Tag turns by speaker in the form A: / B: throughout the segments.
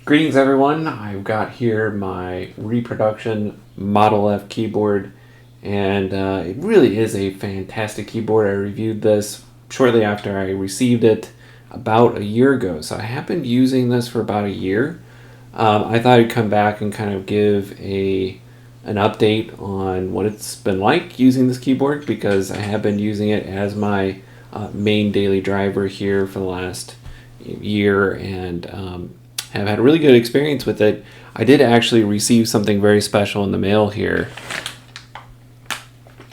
A: Greetings everyone, I've got here my Reproduction Model F keyboard, and it really is a fantastic keyboard. I reviewed this shortly after I received it about a year ago, so I have been using this for about a year. I thought I'd come back and kind of give an update on what it's been like using this keyboard, because I have been using it as my main daily driver here for the last year, and have had a really good experience with it. I did actually receive something very special in the mail here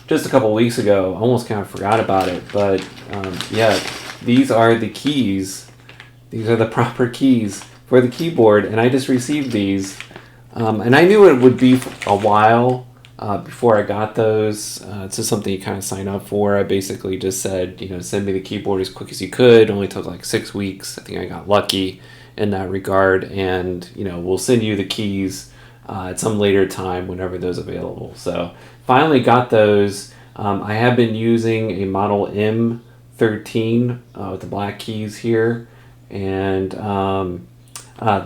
A: just a couple weeks ago. I almost kind of forgot about it, but yeah, these are the keys. These are the proper keys for the keyboard, and I just received these. And I knew it would be a while before I got those. It's just something you kind of sign up for. I basically just said, send me the keyboard as quick as you could. It only took like 6 weeks. I think I got lucky in that regard, and we'll send you the keys at some later time whenever those available. So finally got those. I have been using a Model M13 with the black keys here, and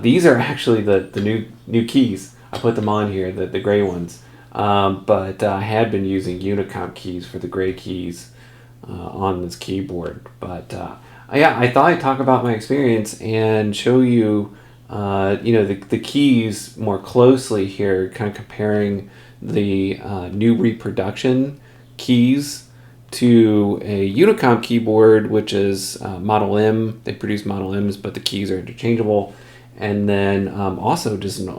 A: these are actually the new keys. I put them on here, the gray ones, but I had been using Unicomp keys for the gray keys on this keyboard. But yeah, I thought I'd talk about my experience and show you, the keys more closely here, kind of comparing the new Reproduction keys to a Unicomp keyboard, which is Model M. They produce Model M's, but the keys are interchangeable. And then also just an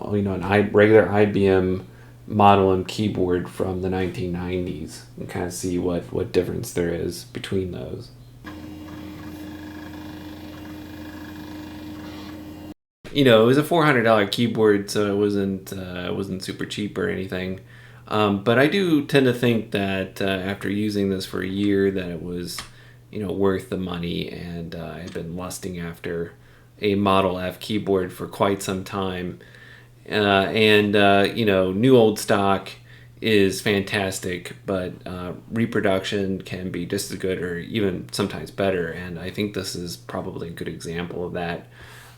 A: regular IBM Model M keyboard from the 1990s, and kind of see what difference there is between those. It was a $400 keyboard, so it wasn't super cheap or anything. But I do tend to think that after using this for a year, that it was, worth the money, and I've been lusting after a Model F keyboard for quite some time. New old stock is fantastic, but Reproduction can be just as good or even sometimes better, and I think this is probably a good example of that.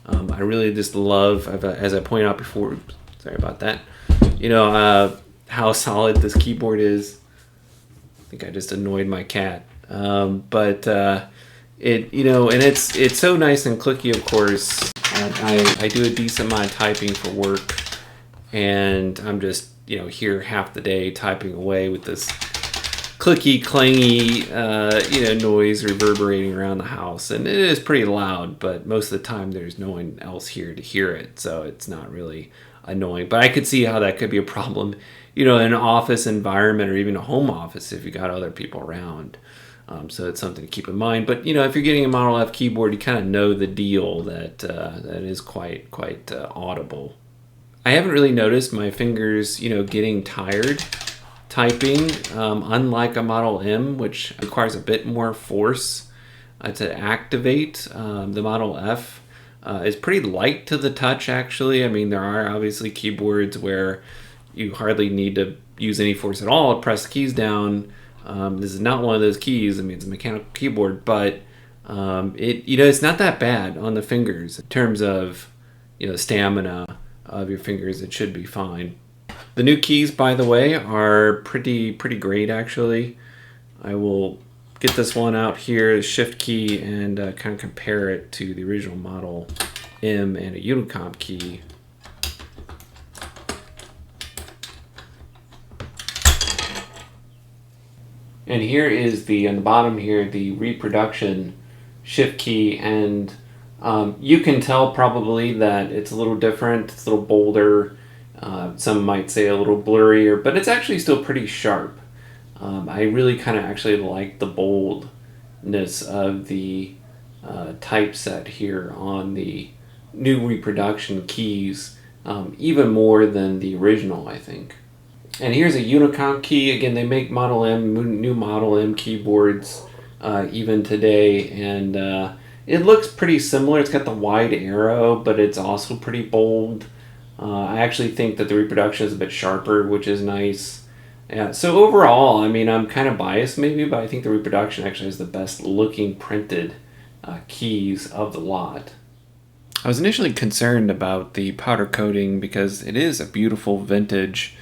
A: I really just love, as I pointed out before, sorry about that, how solid this keyboard is. I think I just annoyed my cat. But and it's so nice and clicky, of course. I do a decent amount of typing for work, and I'm just, here half the day typing away with this clicky, clangy, noise reverberating around the house. And it is pretty loud, but most of the time there's no one else here to hear it, so it's not really annoying. But I could see how that could be a problem, in an office environment or even a home office if you got other people around. So it's something to keep in mind. But, if you're getting a Model F keyboard, you kind of know the deal that that is quite audible. I haven't really noticed my fingers, getting tired typing, unlike a Model M, which requires a bit more force to activate. The Model F is pretty light to the touch, actually. I mean, there are obviously keyboards where you hardly need to use any force at all to press the keys down. This is not one of those keys. I mean, it's a mechanical keyboard, but it's not that bad on the fingers in terms of stamina of your fingers. It should be fine. The new keys, by the way, are pretty great, actually. I will get this one out here, the Shift key, and kind of compare it to the original Model M and a Unicomp key. And here is on the bottom here, the Reproduction Shift key, and you can tell probably that it's a little different. It's a little bolder. Some might say a little blurrier, but it's actually still pretty sharp. I really kind of actually like the boldness of the typeset here on the new Reproduction keys, even more than the original, I think. And here's a Unicomp key. Again, they make new Model M keyboards even today, and it looks pretty similar. It's got the wide arrow, but it's also pretty bold. I actually think that the Reproduction is a bit sharper, which is nice. Yeah, so overall, I mean, I'm kind of biased maybe, but I think the Reproduction actually has the best looking printed keys of the lot. I was initially concerned about the powder coating because it is a beautiful vintage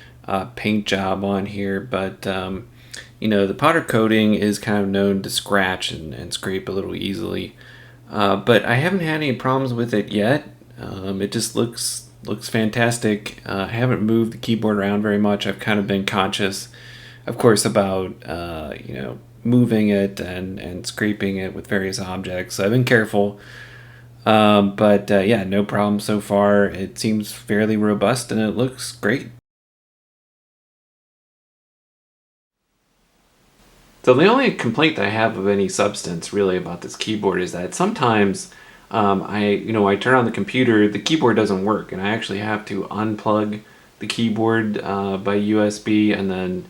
A: paint job on here, but the powder coating is kind of known to scratch and scrape a little easily. But I haven't had any problems with it yet. It just looks fantastic. I haven't moved the keyboard around very much. I've kind of been conscious, of course, about moving it and scraping it with various objects. So I've been careful. But yeah, no problem so far. It seems fairly robust and it looks great. So the only complaint that I have of any substance really about this keyboard is that sometimes I turn on the computer, the keyboard doesn't work, and I actually have to unplug the keyboard by USB and then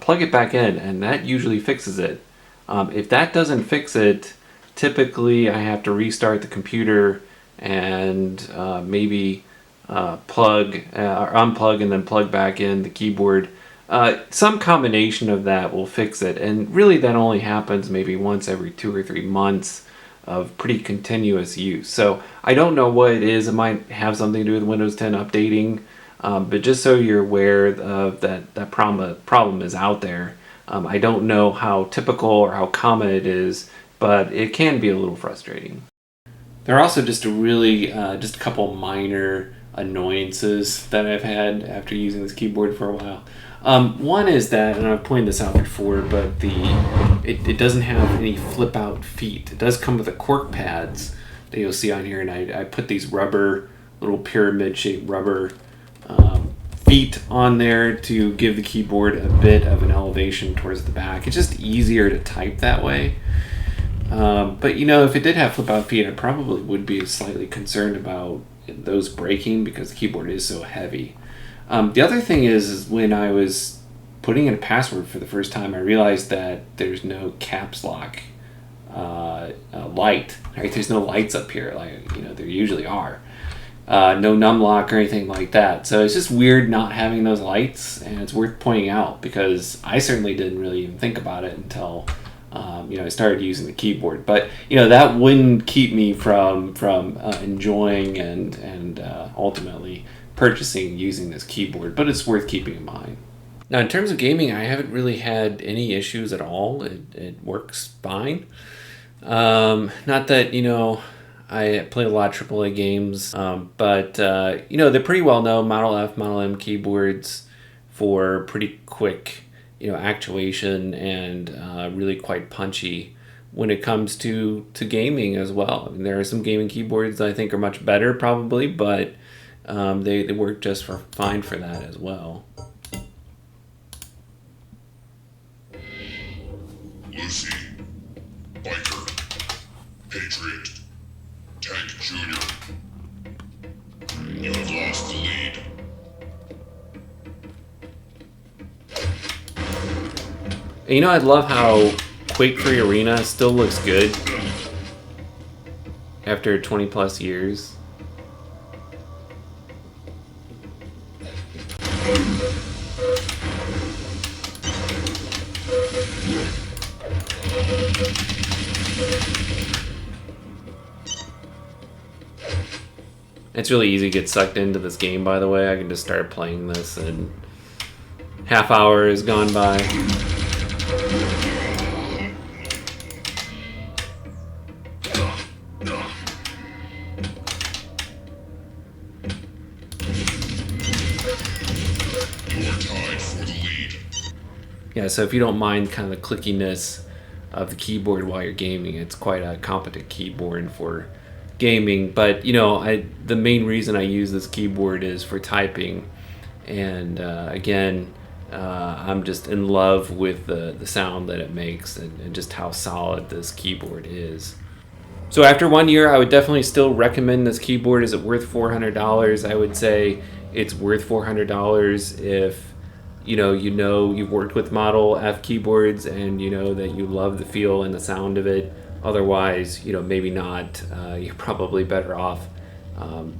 A: plug it back in, and that usually fixes it. If that doesn't fix it, typically I have to restart the computer and maybe plug or unplug and then plug back in the keyboard. Some combination of that will fix it, and really that only happens maybe once every 2 or 3 months of pretty continuous use. So I don't know what it is. It might have something to do with Windows 10 updating, but just so you're aware of that problem is out there. I don't know how typical or how common it is, but it can be a little frustrating. There are also just a couple minor annoyances that I've had after using this keyboard for a while. One is that, and I've pointed this out before, but it doesn't have any flip out feet. It does come with the cork pads that you'll see on here, and I put these little pyramid shaped rubber feet on there to give the keyboard a bit of an elevation towards the back. It's just easier to type that way. But if it did have flip out feet, I probably would be slightly concerned about those breaking because the keyboard is so heavy. The other thing is when I was putting in a password for the first time, I realized that there's no caps lock light. Right? There's no lights up here like there usually are. No num lock or anything like that. So it's just weird not having those lights, and it's worth pointing out because I certainly didn't really even think about it until I started using the keyboard. But that wouldn't keep me from enjoying and ultimately purchasing using this keyboard, but it's worth keeping in mind. Now, in terms of gaming, I haven't really had any issues at all. It works fine. Not that I play a lot of AAA games, but they're pretty well known Model F, Model M keyboards for pretty quick actuation and really quite punchy when it comes to gaming as well. I mean, there are some gaming keyboards that I think are much better probably, but they work just fine for that as well.
B: Lucy, Biker, Patriot, Tank Jr. You have lost the lead.
A: And I love how Quake 3 Arena still looks good after 20 plus years. It's really easy to get sucked into this game, by the way. I can just start playing this and half hour has gone by. Yeah, so if you don't mind kind of the clickiness of the keyboard while you're gaming, it's quite a competent keyboard for gaming. But the main reason I use this keyboard is for typing, and again, I'm just in love with the sound that it makes and just how solid this keyboard is. So after 1 year, I would definitely still recommend this keyboard. Is it worth $400? I would say it's worth $400 if you've worked with Model F keyboards and that you love the feel and the sound of it. Otherwise, maybe not. You're probably better off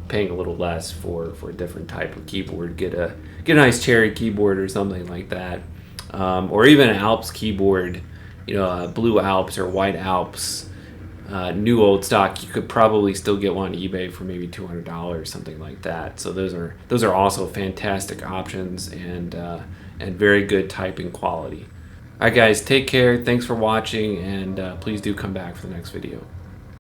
A: paying a little less for a different type of keyboard. Get a nice Cherry keyboard or something like that, or even an Alps keyboard. Blue Alps or White Alps. new old stock, you could probably still get one on eBay for maybe $200, something like that. So those are also fantastic options, and very good typing quality. All right, guys, take care. Thanks for watching, and please do come back for the next video.